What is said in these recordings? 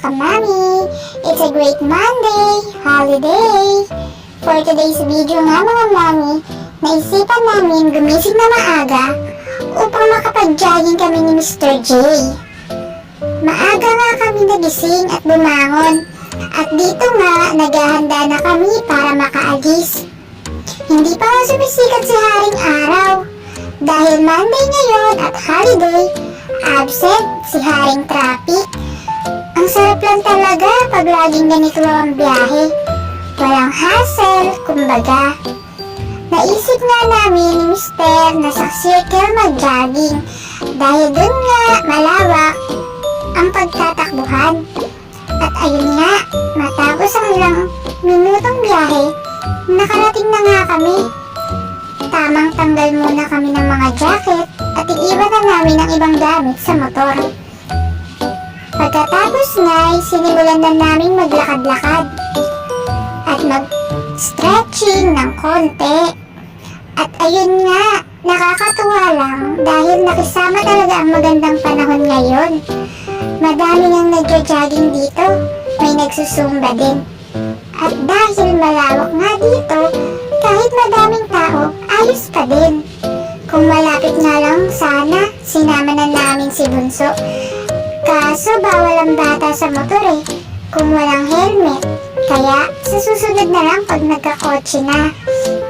kamami. It's a great Monday, holiday. For today's video nga mga mami, naisipan namin gumising na maaga upang makapag-jogging kami ni Mr. J. Maaga nga kami nagising at bumangon. At dito nga, naghahanda na kami para makaalis. Hindi pa nga sumisikat si Haring Araw. Dahil Monday ngayon at holiday, absent si Haring Traffic. Ang sarap lang talaga pag laging ganito ang biyahe. Walang hassle, kumbaga. Naisip nga namin ni Mister na sa circle mag-jogging dahil dun nga malawak ang pagtatakbuhan. At ayun nga, matapos ang ilang minutong biyahe, nakarating na nga kami. Tamang tanggal muna kami ng mga jacket at iiwan na namin ang ibang gamit sa motor. Pagkatapos nga, sinimulan na namin maglakad-lakad at mag-stretching ng konti. At ayun nga, nakakatuwa lang dahil nakisama talaga ang magandang panahon ngayon. Madami nang nagja-jogging dito, may nagsusumba din. At dahil malawak nga dito, kahit madaming tao, ayos pa din. Kung malapit nga lang sana, sinama na namin si Bunso. Kaso bawal ang bata sa motor kung walang helmet. Kaya sa susunod na lang pag nagkakotse na.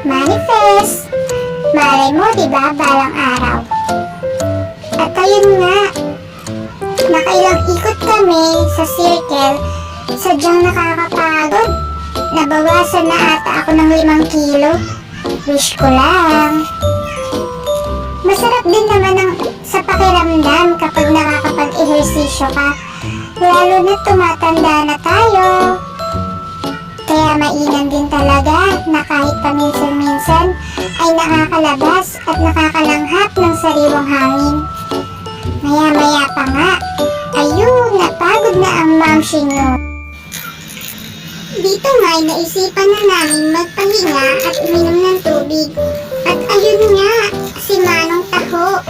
Manifest! Malay mo diba balang araw. At ayun nga, nakailang ikot kami sa circle. Sadyang nakakapagod. Nabawasan na ata ako ng 5 kilo. Wish ko lang. Masarap din naman sa pakiramdam kapag nakakapag-ehersisyo ka. Lalo na tumatanda na tayo. Kaya mainam din talaga na kahit paminsan-minsan ay nakakalabas at nakakalanghap ng sariwang hangin. Maya-maya pa nga, ayun, napagod na ang mamsi nyo. Dito nga'y naisipan na namin magpahinga at uminom ng tubig. At ayun nga, si Manong Taho.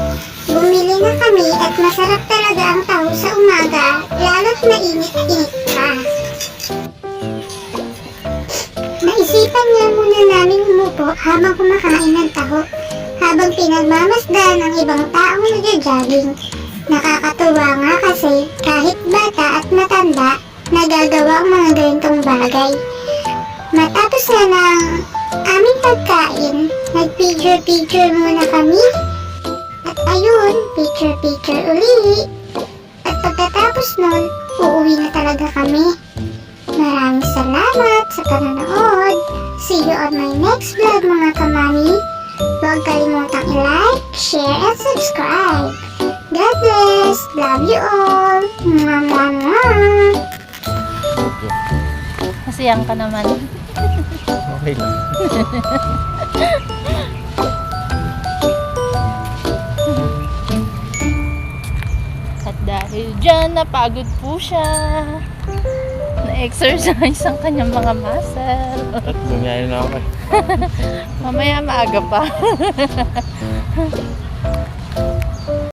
Bumili na kami at masarap talaga ang taho sa umaga, lalo't mainit-init pa. Naisipan nga muna namin umupo habang kumakain ng taho, habang pinagmamasdan ang ibang taong nagja-jogging. Nakakatuwa nga kasi kahit bata at matanda, nagagawa ang mga ganitong bagay. Matapos nga ng aming pagkain, nag-picture-picture muna kami. At ayun, picture-picture uli. At pagkatapos nun, uuwi na talaga kami. Maraming salamat sa panonood. See you on my next vlog mga kamami. Huwag kalimutang i-like, share, and subscribe. God bless. Love you all. Mwah, mwah, mwah. Masiyang ka naman. Okay lang. At dahil dyan, napagod po siya. Na-exercise ang kanyang mga muscle. At bumiyahin na ako Mamaya maaga pa.